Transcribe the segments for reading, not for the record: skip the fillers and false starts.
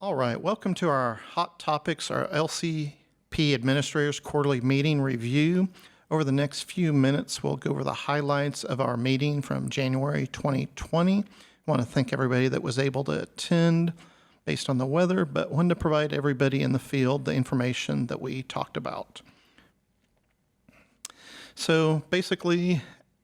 All right, welcome to our Hot Topics, our LCP Administrators Quarterly Meeting Review. Over the next few minutes, we'll go over the highlights of our meeting from January 2020. I want to thank everybody that was able to attend based on the weather, but wanted to provide everybody in the field the information that we talked about. So basically,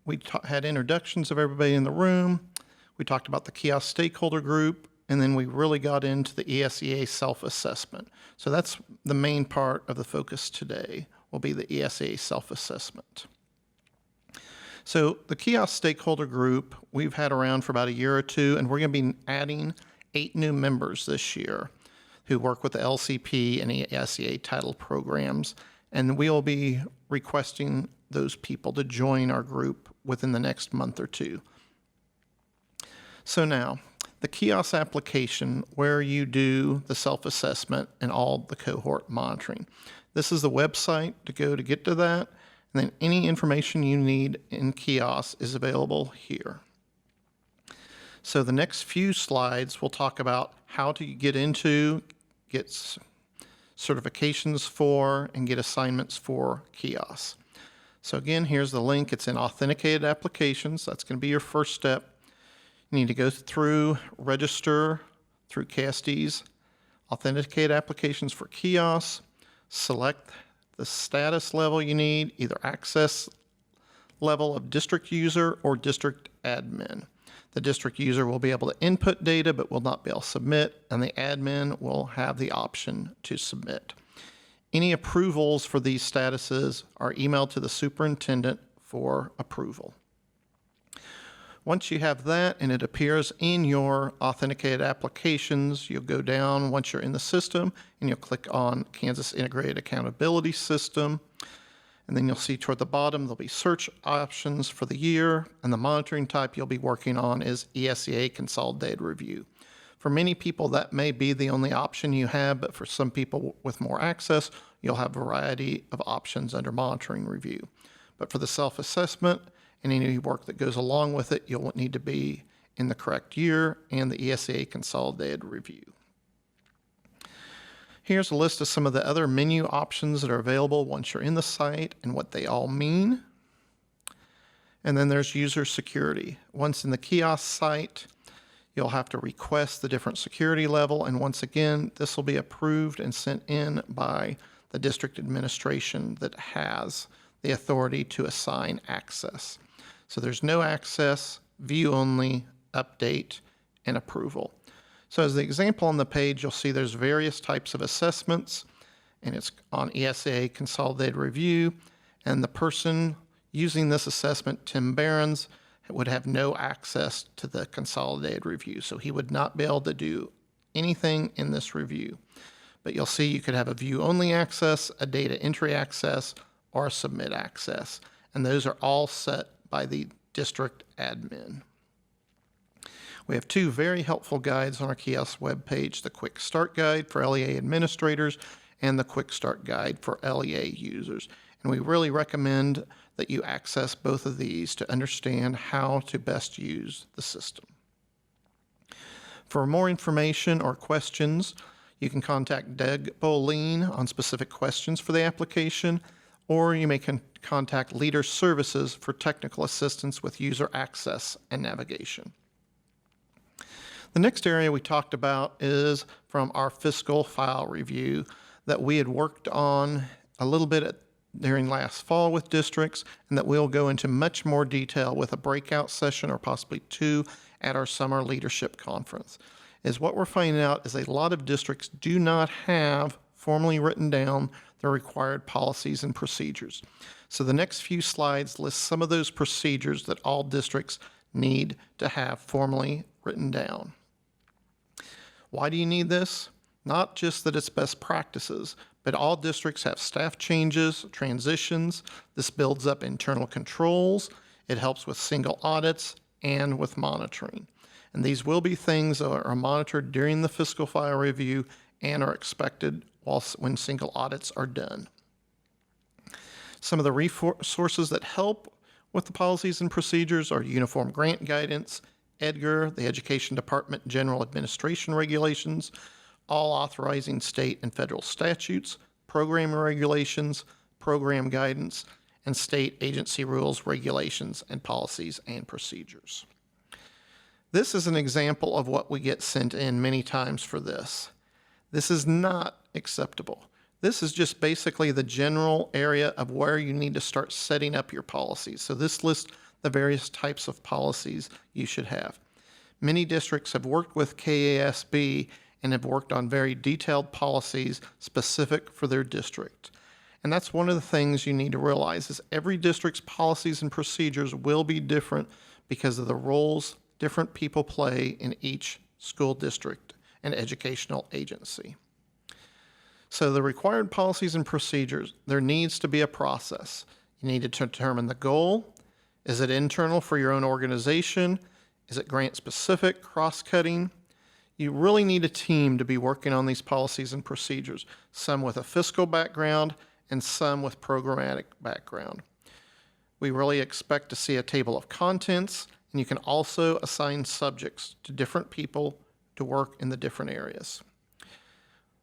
we had introductions of everybody in the room. We talked about the kiosk stakeholder group, and then we really got into the ESEA self-assessment. So that's the main part of the focus today, will be the ESEA self-assessment. So the kiosk stakeholder group, we've had around for about a year or two, and we're going to be adding 8 new members this year who work with the LCP and ESEA title programs, and we'll be requesting those people to join our group within the next month or two. So now, the kiosk application where you do the self-assessment and all the cohort monitoring. This is the website to go to get to that, and then any information you need in kiosk is available here. So the next few slides will talk about how to get into, get certifications for, and get assignments for kiosk. So again, here's the link. It's in authenticated applications. That's going to be your first step. You need to go through, register through KSDE's authenticated applications for kiosks, select the status level you need, either access level of district user or district admin. The district user will be able to input data but will not be able to submit, and the admin will have the option to submit. Any approvals for these statuses are emailed to the superintendent for approval. Once you have that and it appears in your authenticated applications, you'll go down once you're in the system and you'll click on Kansas Integrated Accountability System. And then you'll see toward the bottom there'll be search options for the year, and the monitoring type you'll be working on is ESEA Consolidated Review. For many people that may be the only option you have, but for some people with more access, you'll have a variety of options under monitoring review. But for the self-assessment and any work that goes along with it, you'll need to be in the correct year and the ESEA Consolidated Review. Here's a list of some of the other menu options that are available once you're in the site and what they all mean. And then there's user security. Once in the kiosk site, you'll have to request the different security level, and once again, this will be approved and sent in by the district administration that has the authority to assign access. So there's no access, view only, update, and approval. So as the example on the page, you'll see there's various types of assessments, and it's on ESEA Consolidated Review, and the person using this assessment, Tim Behrens, would have no access to the Consolidated Review, so he would not be able to do anything in this review. But you'll see you could have a view-only access, a data entry access, or a submit access, and those are all set by the district admin. We have 2 very helpful guides on our kiosk webpage, the Quick Start Guide for LEA administrators and the Quick Start Guide for LEA users. And we really recommend that you access both of these to understand how to best use the system. For more information or questions, you can contact Doug Boleen on specific questions for the application, or you may contact Leader Services for technical assistance with user access and navigation. The next area we talked about is from our fiscal file review that we had worked on a little bit during last fall with districts, and that we'll go into much more detail with a breakout session or possibly 2 at our summer leadership conference. Is what we're finding out is a lot of districts do not have formally written down the required policies and procedures. So the next few slides list some of those procedures that all districts need to have formally written down. Why do you need this? Not just that it's best practices, but all districts have staff changes, transitions. This builds up internal controls. It helps with single audits and with monitoring. And these will be things that are monitored during the fiscal file review and are expected when single audits are done. Some of the resources that help with the policies and procedures are Uniform Grant Guidance, EDGAR, the Education Department General Administration Regulations, all authorizing state and federal statutes, program regulations, program guidance, and state agency rules, regulations, and policies and procedures. This is an example of what we get sent in many times for this. This is not acceptable. This is just basically the general area of where you need to start setting up your policies. So this lists the various types of policies you should have. Many districts have worked with KSDE and have worked on very detailed policies specific for their district. And that's one of the things you need to realize is every district's policies and procedures will be different because of the roles different people play in each school district and educational agency. So the required policies and procedures, there needs to be a process. You need to determine the goal. Is it internal for your own organization? Is it grant specific, cross-cutting? You really need a team to be working on these policies and procedures, some with a fiscal background and some with programmatic background. We really expect to see a table of contents, and you can also assign subjects to different people to work in the different areas.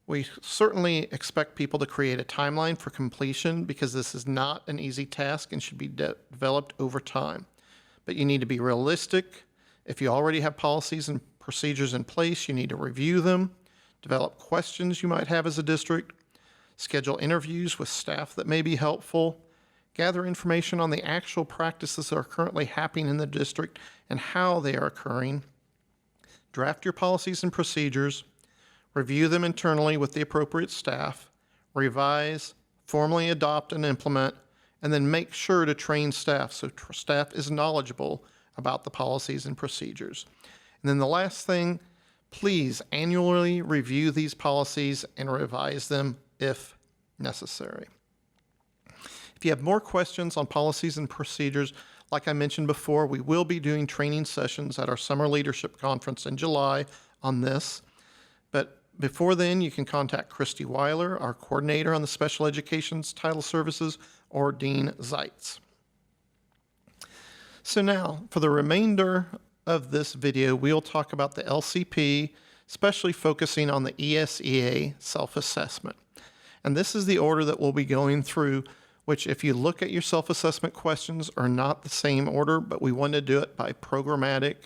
We certainly expect people to create a timeline for completion because this is not an easy task and should be developed over time. But you need to be realistic. If you already have policies and procedures in place, you need to review them, develop questions you might have as a district, schedule interviews with staff that may be helpful, gather information on the actual practices that are currently happening in the district and how they are occurring, draft your policies and procedures, review them internally with the appropriate staff, revise, formally adopt and implement, and then make sure to train staff so staff is knowledgeable about the policies and procedures. And then the last thing, please annually review these policies and revise them if necessary. If you have more questions on policies and procedures, like I mentioned before, we will be doing training sessions at our Summer Leadership Conference in July on this. But before then, you can contact Christy Weiler, our coordinator on the Special Education's Title Services, or Dean Zeitz. So now, for the remainder of this video, we'll talk about the LCP, especially focusing on the ESEA self-assessment. And this is the order that we'll be going through, which if you look at your self-assessment questions are not the same order, but we want to do it by programmatic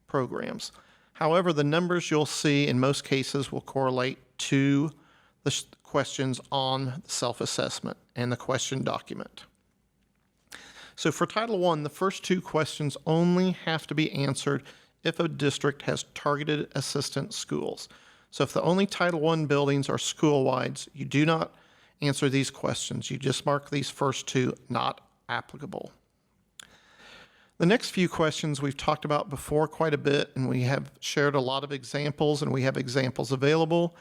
programs. However, the numbers you'll see in most cases will correlate to the questions on the self-assessment and the question document. So for Title I, the first two questions only have to be answered if a district has targeted assistance schools. So if the only Title I buildings are school-wides, you do not answer these questions. You just mark these first two not applicable. The next few questions we've talked about before quite a bit, and we have shared a lot of examples, and we have examples available,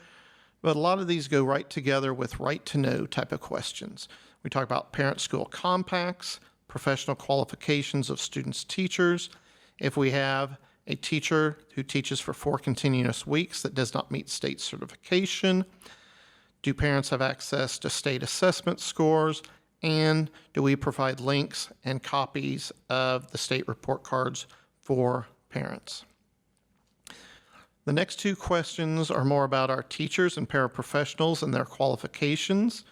but a lot of these go right together with right to know type of questions. We talk about parent-school compacts, professional qualifications of students' teachers. If we have a teacher who teaches for 4 continuous weeks that does not meet state certification, do parents have access to state assessment scores, and do we provide links and copies of the state report cards for parents? The next two questions are more about our teachers and paraprofessionals and their qualifications.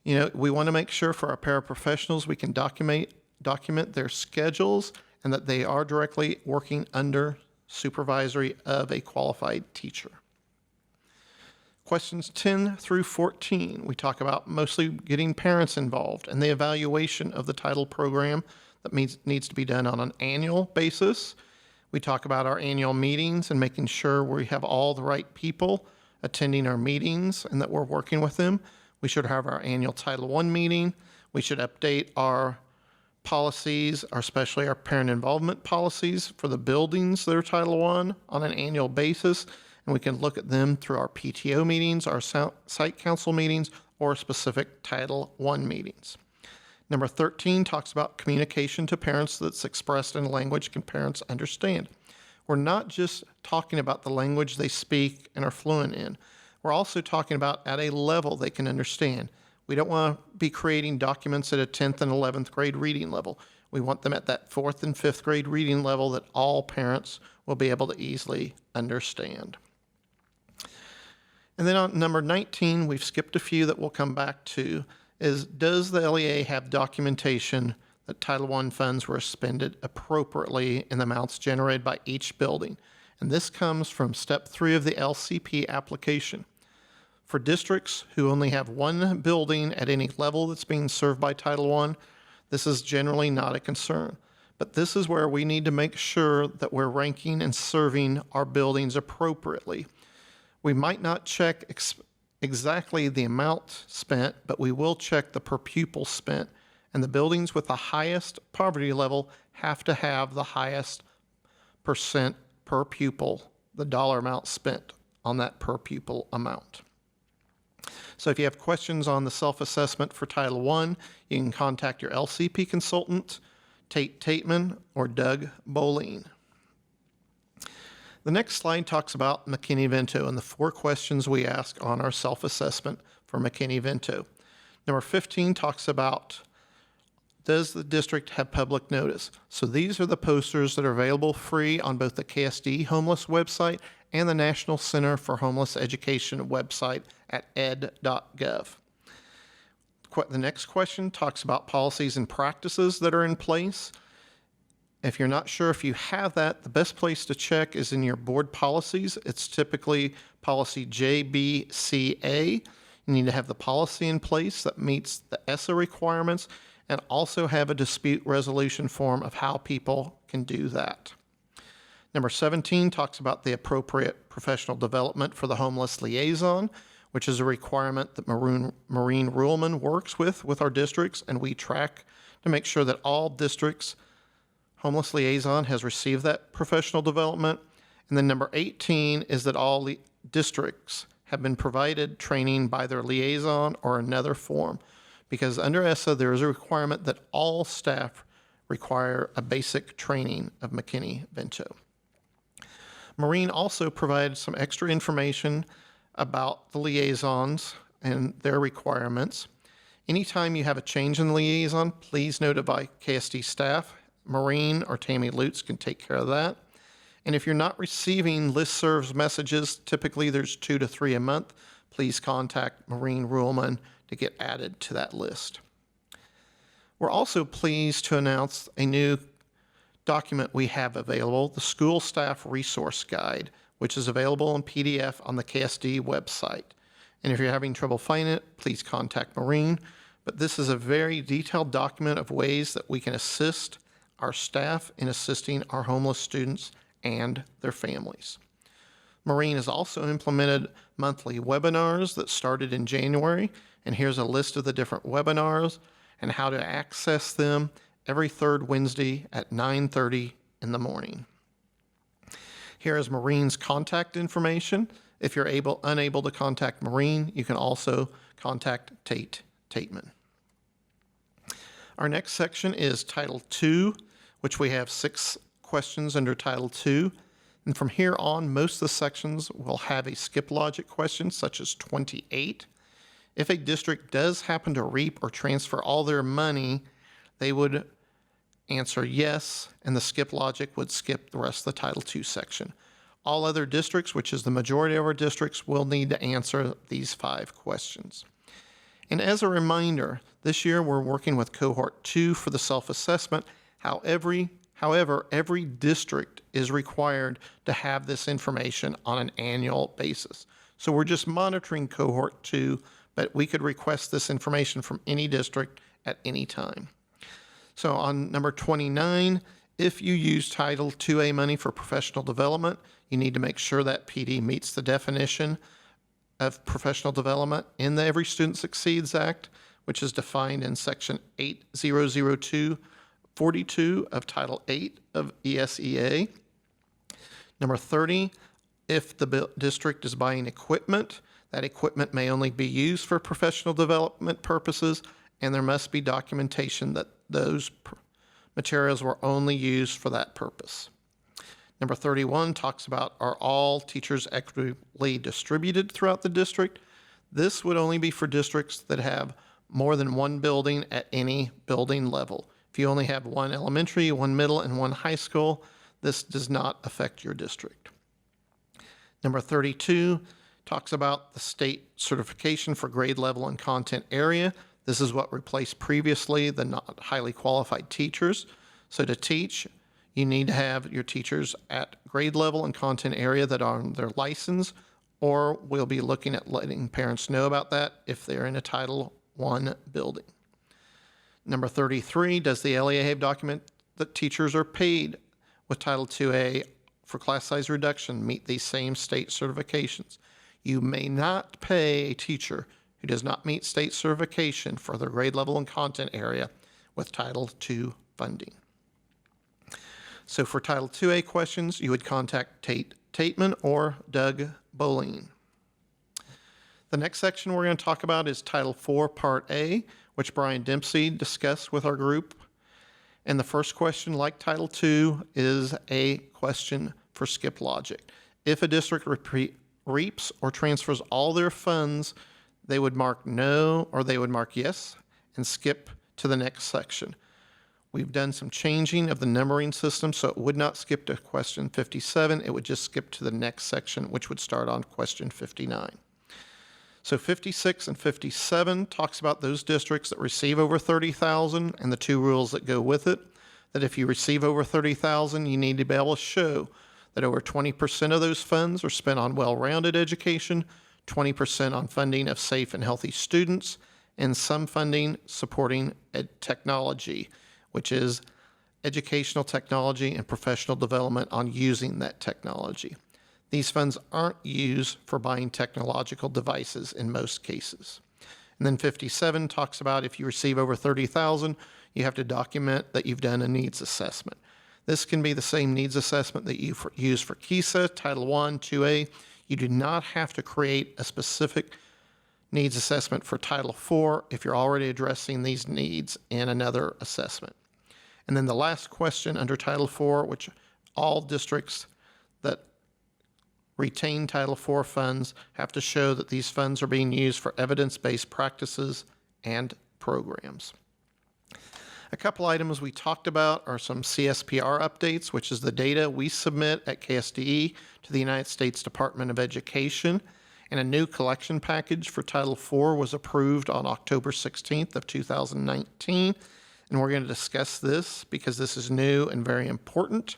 You know, we want to make sure for our paraprofessionals we can document their schedules and that they are directly working under supervisory of a qualified teacher. Questions 10 through 14, we talk about mostly getting parents involved and the evaluation of the title program that needs to be done on an annual basis. We talk about our annual meetings and making sure we have all the right people attending our meetings and that we're working with them. We should have our annual Title I meeting. We should update our policies, especially our parent involvement policies for the buildings that are Title I on an annual basis. And we can look at them through our PTO meetings, our site council meetings, or specific Title I meetings. Number 13 talks about communication to parents that's expressed in language can parents understand. We're not just talking about the language they speak and are fluent in. We're also talking about at a level they can understand. We don't want to be creating documents at a 10th and 11th grade reading level. We want them at that 4th and 5th grade reading level that all parents will be able to easily understand. And then on number 19, we've skipped a few that we'll come back to, is does the LEA have documentation that Title I funds were expended appropriately in the amounts generated by each building? And this comes from step 3 of the LCP application. For districts who only have one building at any level that's being served by Title I, this is generally not a concern. But this is where we need to make sure that we're ranking and serving our buildings appropriately. We might not check exactly the amount spent, but we will check the per pupil spent. And the buildings with the highest poverty level have to have the highest percent per pupil, the dollar amount spent on that per pupil amount. So if you have questions on the self-assessment for Title I, you can contact your LCP consultant, Tate Toedman, or Doug Boleen. The next slide talks about McKinney-Vento and the 4 questions we ask on our self-assessment for McKinney-Vento. Number 15 talks about, does the district have public notice? So these are the posters that are available free on both the KSDE homeless website and the National Center for Homeless Education website at ed.gov. The next question talks about policies and practices that are in place. If you're not sure if you have that, the best place to check is in your board policies. It's typically policy JBCA. You need to have the policy in place that meets the ESEA requirements and also have a dispute resolution form of how people can do that. Number 17 talks about the appropriate professional development for the homeless liaison, which is a requirement that Maureen Ruhlman works with our districts, and we track to make sure that all districts' homeless liaison has received that professional development. And then number 18 is that all districts have been provided training by their liaison or another form, because under ESEA there is a requirement that all staff require a basic training of McKinney-Vento. Maureen also provided some extra information about the liaisons and their requirements. Anytime you have a change in the liaison, please notify KSD staff. Maureen or Tammy Lutz can take care of that. And if you're not receiving listservs messages, typically there's 2 to 3 a month, please contact Maureen Ruhlman to get added to that list. We're also pleased to announce a new document we have available, the School Staff Resource Guide, which is available in PDF on the KSD website. And if you're having trouble finding it, please contact Maureen. But this is a very detailed document of ways that we can assist our staff in assisting our homeless students and their families. Maureen has also implemented monthly webinars that started in January, and here's a list of the different webinars and how to access them every 3rd Wednesday at 9:30 in the morning. Here is Maureen's contact information. If you're unable to contact Maureen, you can also contact Tate Toedman. Our next section is Title II, which we have 6 questions under Title II. And from here on, most of the sections will have a skip logic question, such as 28. If a district does happen to reap or transfer all their money, they would answer yes, and the skip logic would skip the rest of the Title II section. All other districts, which is the majority of our districts, will need to answer these 5 questions. And as a reminder, this year we're working with Cohort 2 for the self-assessment. However, every district is required to have this information on an annual basis. So we're just monitoring Cohort 2, but we could request this information from any district at any time. So on number 29, if you use Title IIA money for professional development, you need to make sure that PD meets the definition of professional development in the Every Student Succeeds Act, which is defined in Section 800242 of Title 8 of ESEA. Number 30, if the district is buying equipment, that equipment may only be used for professional development purposes, and there must be documentation that those materials were only used for that purpose. Number 31 talks about, are all teachers equitably distributed throughout the district? This would only be for districts that have more than one building at any building level. If you only have one elementary, one middle, and one high school, this does not affect your district. Number 32, talks about the state certification for grade level and content area. This is what replaced previously the not highly qualified teachers. So to teach, you need to have your teachers at grade level and content area that are on their license, or we'll be looking at letting parents know about that if they're in a Title I building. Number 33, does the LEA document that teachers are paid with Title IIA for class size reduction meet these same state certifications? You may not pay a teacher who does not meet state certification for their grade level and content area with Title II funding. So for Title IIA questions, you would contact Tateman or Doug Boleen. The next section we're going to talk about is Title IV, Part A, which Brian Dempsey discussed with our group. And the first question, like Title II, is a question for skip logic. If a district reaps or transfers all their funds, they would mark no or they would mark yes and skip to the next section. We've done some changing of the numbering system, so it would not skip to question 57. It would just skip to the next section, which would start on question 59. So 56 and 57 talks about those districts that receive over 30,000 and the two rules that go with it. That if you receive over 30,000, you need to be able to show that over 20% of those funds are spent on well-rounded education, 20% on funding of safe and healthy students, and some funding supporting technology, which is educational technology and professional development on using that technology. These funds aren't used for buying technological devices in most cases. And then 57 talks about if you receive over 30,000, you have to document that you've done a needs assessment. This can be the same needs assessment that you use for KESA, Title I, 2A. You do not have to create a specific needs assessment for Title IV if you're already addressing these needs in another assessment. And then the last question under Title IV, which all districts that retain Title IV funds have to show that these funds are being used for evidence-based practices and programs. A couple items we talked about are some CSPR updates, which is the data we submit at KSDE to the United States Department of Education, and a new collection package for Title IV was approved on October 16th of 2019. And we're going to discuss this because this is new and very important.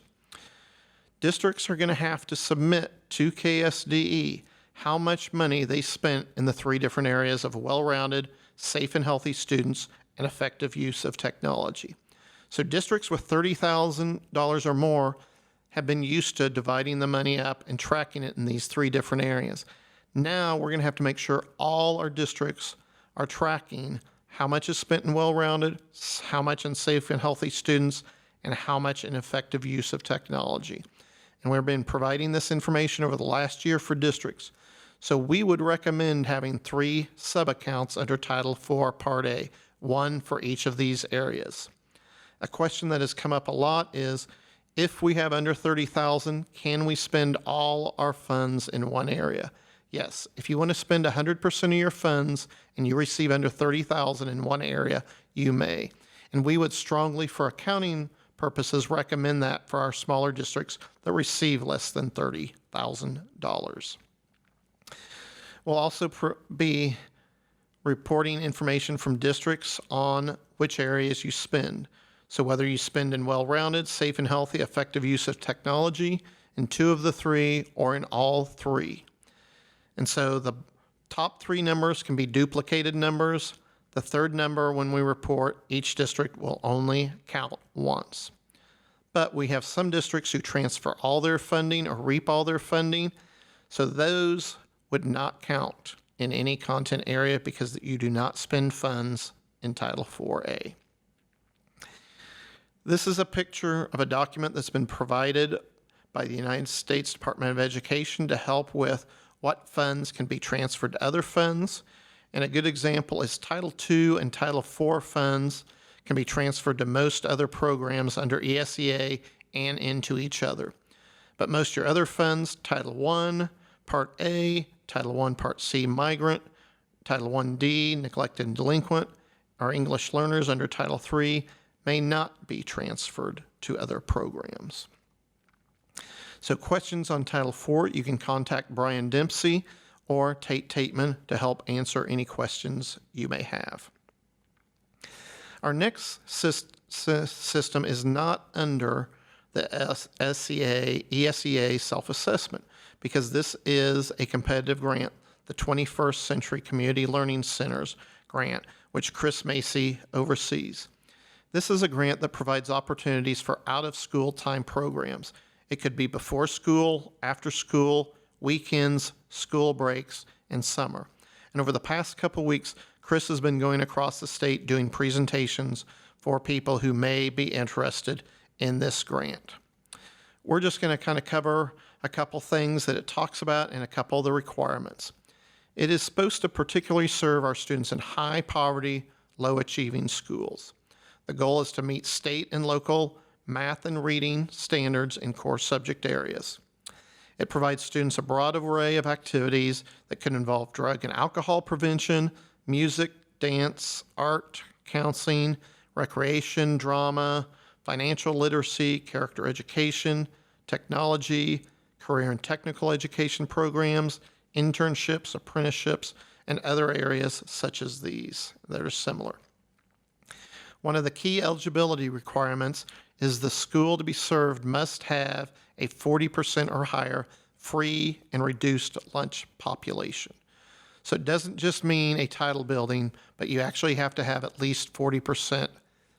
Districts are going to have to submit to KSDE how much money they spent in the three different areas of well-rounded, safe and healthy students and effective use of technology. So districts with $30,000 or more have been used to dividing the money up and tracking it in these three different areas. Now we're going to have to make sure all our districts are tracking how much is spent in well-rounded, how much in safe and healthy students, and how much in effective use of technology. And we've been providing this information over the last year for districts. So we would recommend having 3 sub-accounts under Title IV, Part A, 1 for each of these areas. A question that has come up a lot is, if we have under 30,000, can we spend all our funds in one area? Yes, if you want to spend 100% of your funds and you receive under 30,000 in one area, you may. And we would strongly, for accounting purposes, recommend that for our smaller districts that receive less than $30,000. We'll also be reporting information from districts on which areas you spend. So whether you spend in well-rounded, safe and healthy, effective use of technology, in 2 of the 3, or in all 3. And so the top 3 numbers can be duplicated numbers. The third number, when we report, each district will only count once. But we have some districts who transfer all their funding or reap all their funding, so those would not count in any content area because you do not spend funds in Title IVA. This is a picture of a document that's been provided by the United States Department of Education to help with what funds can be transferred to other funds. And a good example is Title II and Title IV funds can be transferred to most other programs under ESEA and into each other. But most of your other funds, Title I, Part A, Title I, Part C, Migrant, Title I-D, Neglected and Delinquent, or English learners under Title III may not be transferred to other programs. So questions on Title IV, you can contact Brian Dempsey or Tateman to help answer any questions you may have. Our next system is not under the ESEA self-assessment because this is a competitive grant, the 21st Century Community Learning Centers grant, which Chris Macy oversees. This is a grant that provides opportunities for out-of-school time programs. It could be before school, after school, weekends, school breaks, and summer. And over the past couple weeks, Chris has been going across the state doing presentations for people who may be interested in this grant. We're just going to kind of cover a couple things that it talks about and a couple of the requirements. It is supposed to particularly serve our students in high poverty, low achieving schools. The goal is to meet state and local math and reading standards in core subject areas. It provides students a broad array of activities that can involve drug and alcohol prevention, music, dance, art, counseling, recreation, drama, financial literacy, character education, technology, career and technical education programs, internships, apprenticeships, and other areas such as these that are similar. One of the key eligibility requirements is the school to be served must have a 40% or higher free and reduced lunch population. So it doesn't just mean a title building, but you actually have to have at least 40%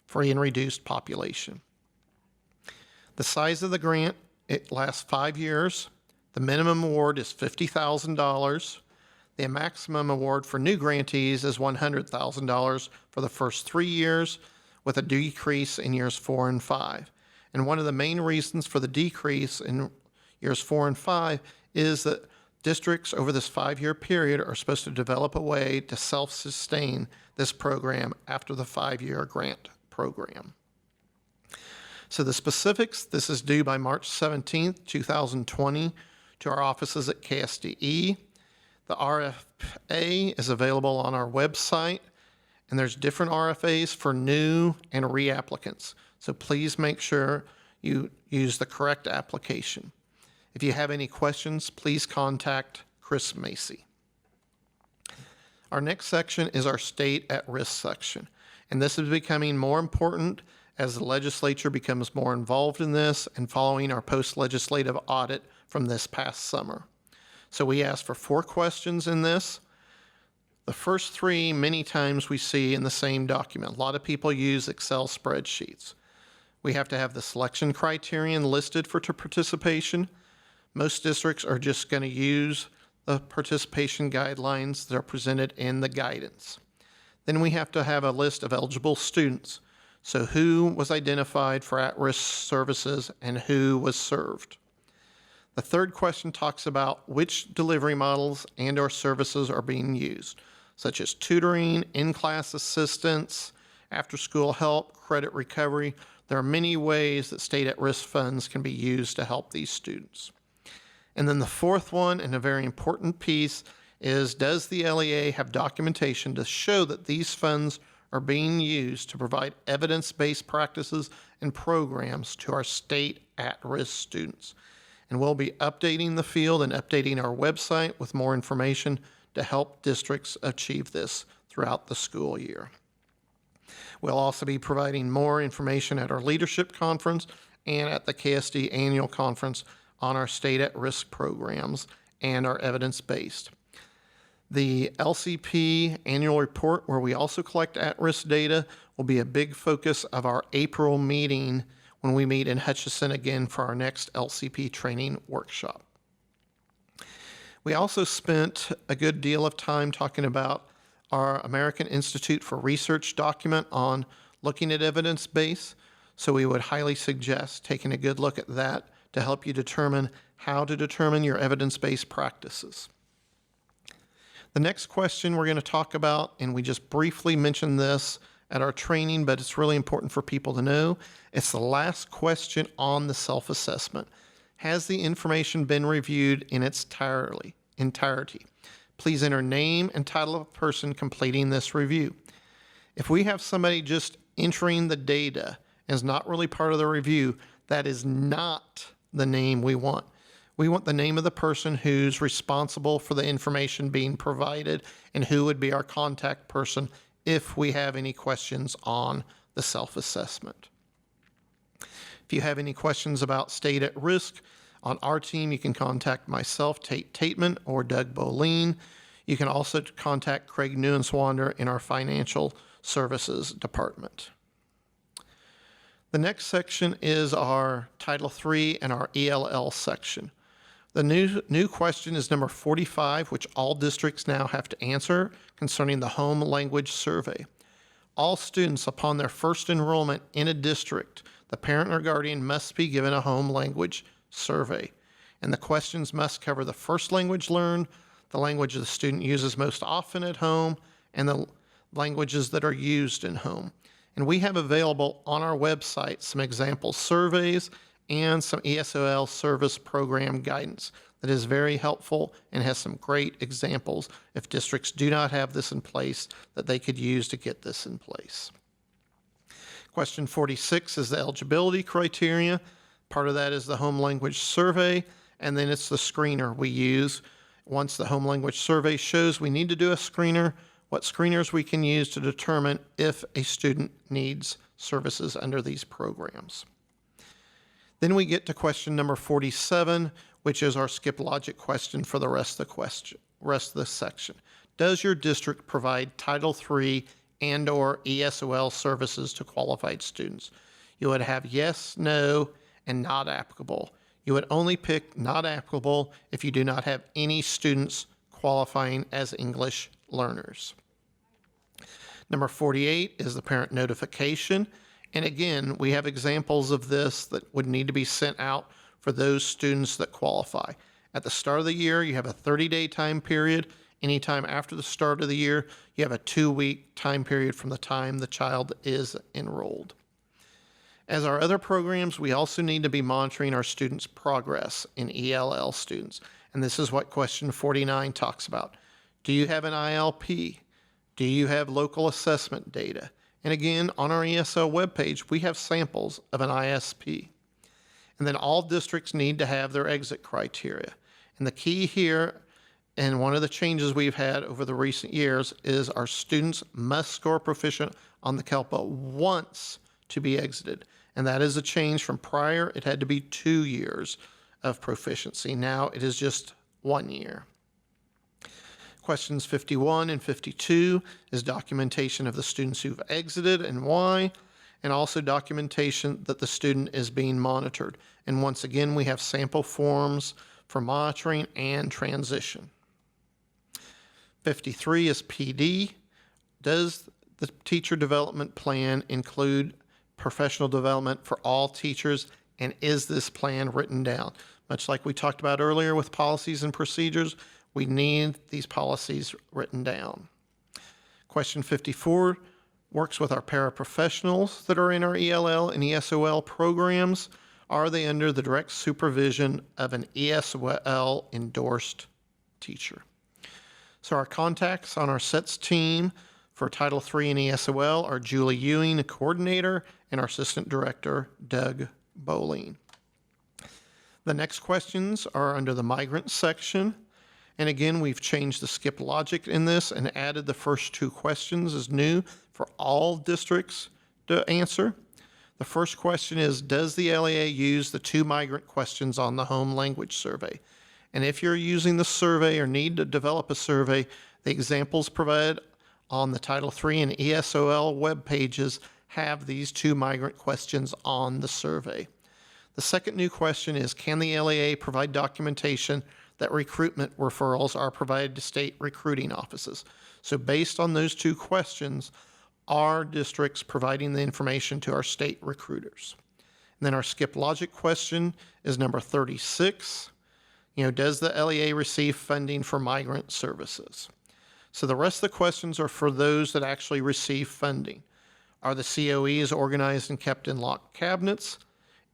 free and reduced population. The size of the grant, it lasts 5 years. The minimum award is $50,000. The maximum award for new grantees is $100,000 for the first 3 years, with a decrease in years 4 and 5. And one of the main reasons for the decrease in years 4 and 5 is that districts over this 5-year period are supposed to develop a way to self-sustain this program after the 5-year grant program. So the specifics, this is due by March 17th, 2020 to our offices at KSDE. The RFA is available on our website, and there's different RFAs for new and reapplicants. So please make sure you use the correct application. If you have any questions, please contact Chris Macy. Our next section is our state at risk section, and this is becoming more important as the legislature becomes more involved in this and following our post-legislative audit from this past summer. So we asked for 4 questions in this. The first 3 many times we see in the same document. A lot of people use Excel spreadsheets. We have to have the selection criterion listed for participation. Most districts are just going to use the participation guidelines that are presented in the guidance. Then we have to have a list of eligible students. So who was identified for at-risk services and who was served. The third question talks about which delivery models and or services are being used, such as tutoring, in-class assistance, after-school help, credit recovery. There are many ways that state at-risk funds can be used to help these students. And then the fourth one, and a very important piece, is does the LEA have documentation to show that these funds are being used to provide evidence-based practices and programs to our state at-risk students? And we'll be updating the field and updating our website with more information to help districts achieve this throughout the school year. We'll also be providing more information at our leadership conference and at the KSD annual conference on our state at-risk programs and our evidence-based. The LCP annual report, where we also collect at-risk data, will be a big focus of our April meeting when we meet in Hutchinson again for our next LCP training workshop. We also spent a good deal of time talking about our American Institute for Research document on looking at evidence base, so we would highly suggest taking a good look at that to help you determine how to determine your evidence-based practices. The next question we're going to talk about, and we just briefly mentioned this at our training, but it's really important for people to know, it's the last question on the self-assessment. Has the information been reviewed in its entirety? Please enter name and title of a person completing this review. If we have somebody just entering the data and is not really part of the review, that is not the name we want. We want the name of the person who's responsible for the information being provided and who would be our contact person if we have any questions on the self-assessment. If you have any questions about state at risk, on our team, you can contact myself, Tate Tateman, or Doug Boleen. You can also contact Craig Neuenswander in our Financial Services Department. The next section is our Title III and our ELL section. The new question is number 45, which all districts now have to answer concerning the home language survey. All students upon their first enrollment in a district, the parent or guardian must be given a home language survey. And the questions must cover the first language learned, the language the student uses most often at home, and the languages that are used in home. And we have available on our website some example surveys and some ESOL service program guidance that is very helpful and has some great examples if districts do not have this in place that they could use to get this in place. Question 46 is the eligibility criteria. Part of that is the home language survey, and then it's the screener we use. Once the home language survey shows we need to do a screener, what screeners we can use to determine if a student needs services under these programs. Then we get to question number 47, which is our skip logic question for the rest of the section. Does your district provide Title III and/or ESOL services to qualified students? You would have yes, no, and not applicable. You would only pick not applicable if you do not have any students qualifying as English learners. Number 48 is the parent notification. And again, we have examples of this that would need to be sent out for those students that qualify. At the start of the year, you have a 30-day time period. Anytime after the start of the year, you have a 2-week time period from the time the child is enrolled. As our other programs, we also need to be monitoring our students' progress in ELL students. And this is what question 49 talks about. Do you have an ILP? Do you have local assessment data? And again, on our ESL webpage, we have samples of an ISP. And then all districts need to have their exit criteria. And the key here, and one of the changes we've had over the recent years, is our students must score proficient on the CALPA once to be exited. And that is a change from prior. It had to be 2 years of proficiency. Now it is just 1 year. Questions 51 and 52 is documentation of the students who've exited and why, and also documentation that the student is being monitored. And once again, we have sample forms for monitoring and transition. 53 is PD. Does the teacher development plan include professional development for all teachers, and is this plan written down? Much like we talked about earlier with policies and procedures, we need these policies written down. Question 54 works with our paraprofessionals that are in our ELL and ESOL programs. Are they under the direct supervision of an ESOL endorsed teacher? So our contacts on our SETS team for Title III and ESOL are Julie Ewing, a coordinator, and our assistant director, Doug Boleen. The next questions are under the migrant section. And again, we've changed the skip logic in this and added the first 2 questions as new for all districts to answer. The first question is, does the LEA use the 2 migrant questions on the home language survey? And if you're using the survey or need to develop a survey, the examples provided on the Title III and ESOL web pages have these 2 migrant questions on the survey. The second new question is, can the LEA provide documentation that recruitment referrals are provided to state recruiting offices? So based on those 2 questions, are districts providing the information to our state recruiters? And then our skip logic question is number 36. Does the LEA receive funding for migrant services? So the rest of the questions are for those that actually receive funding. Are the COEs organized and kept in locked cabinets?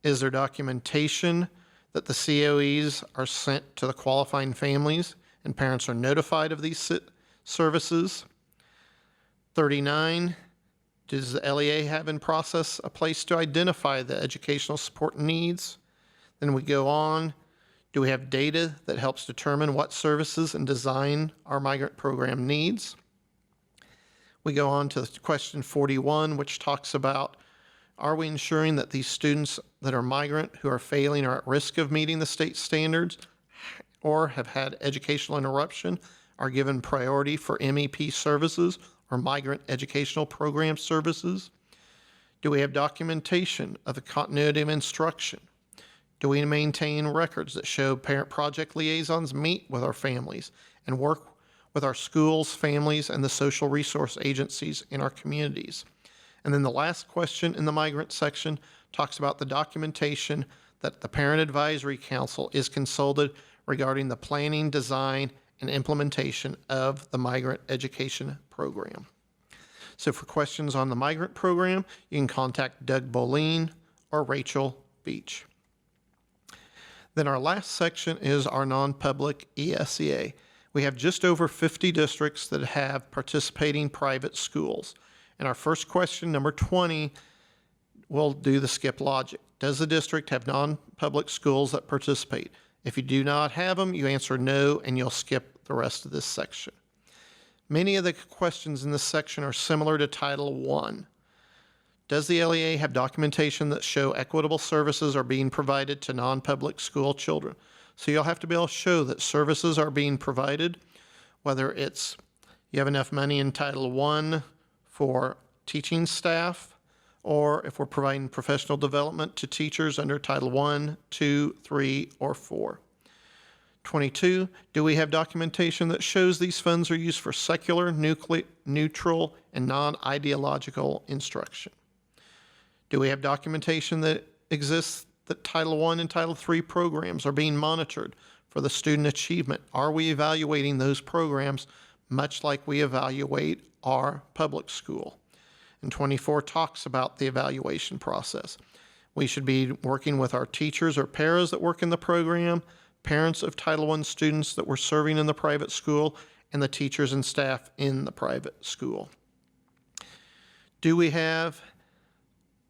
Is there documentation that the COEs are sent to the qualifying families and parents are notified of these services? 39, does the LEA have in process a place to identify the educational support needs? Then we go on Do we have data that helps determine what services and design our migrant program needs? We go on to question 41, which talks about, are we ensuring that these students that are migrant who are failing are at risk of meeting the state standards or have had educational interruption are given priority for MEP services or migrant educational program services? Do we have documentation of the continuity of instruction? Do we maintain records that show parent project liaisons meet with our families and work with our schools, families, and the social resource agencies in our communities? And then the last question in the migrant section talks about the documentation that the Parent Advisory Council is consulted regarding the planning, design, and implementation of the migrant education program. So for questions on the migrant program, you can contact Doug Boleen or Rachel Beach. Then our last section is our non-public ESEA. We have just over 50 districts that have participating private schools. And our first question, number 20, will do the skip logic. Does the district have non-public schools that participate? If you do not have them, you answer no, and you'll skip the rest of this section. Many of the questions in this section are similar to Title I. Does the LEA have documentation that show equitable services are being provided to non-public school children? So you'll have to be able to show that services are being provided, whether it's you have enough money in Title I for teaching staff, or if we're providing professional development to teachers under Title I, II, III, or IV. 22, do we have documentation that shows these funds are used for secular, neutral, and non-ideological instruction? Do we have documentation that exists that Title I and Title III programs are being monitored for the student achievement? Are we evaluating those programs much like we evaluate our public school? And 24 talks about the evaluation process. We should be working with our teachers or paras that work in the program, parents of Title I students that we're serving in the private school, and the teachers and staff in the private school. Do we have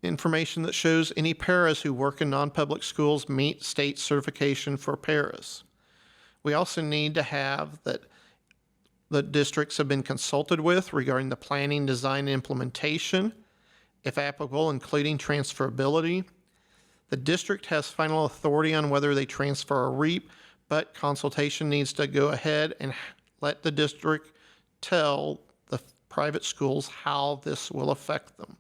information that shows any paras who work in non-public schools meet state certification for paras? We also need to have that the districts have been consulted with regarding the planning, design, and implementation, if applicable, including transferability. The district has final authority on whether they transfer or REAP, but consultation needs to go ahead and let the district tell the private schools how this will affect them.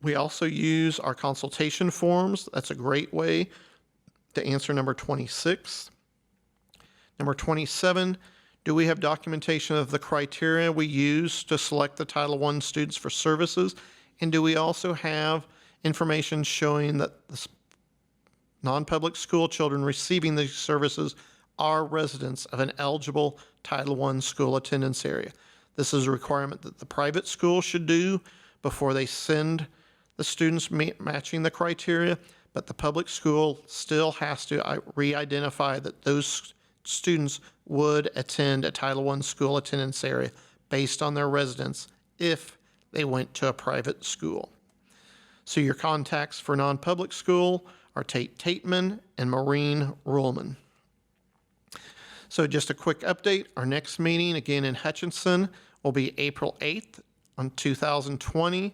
We also use our consultation forms. That's a great way to answer number 26. Number 27, do we have documentation of the criteria we use to select the Title I students for services? And do we also have information showing that the non-public school children receiving these services are residents of an eligible Title I school attendance area? This is a requirement that the private school should do before they send the students matching the criteria, but the public school still has to re-identify that those students would attend a Title I school attendance area based on their residence if they went to a private school. So your contacts for non-public school are Tateman and Maureen Ruhlman. So just a quick update, our next meeting again in Hutchinson will be April 8th on 2020.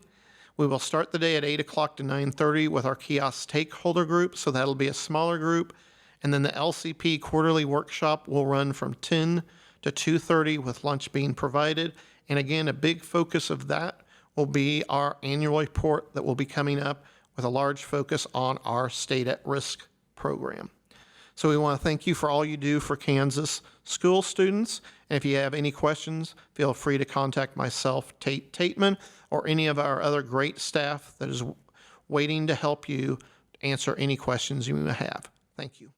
We will start the day at 8 o'clock to 9:30 with our kiosk stakeholder group, so that'll be a smaller group. And then the LCP quarterly workshop will run from 10 to 2:30 with lunch being provided. And again, a big focus of that will be our annual report that will be coming up with a large focus on our state at risk program. So we want to thank you for all you do for Kansas school students. And if you have any questions, feel free to contact myself, Tateman, or any of our other great staff that is waiting to help you answer any questions you may have. Thank you.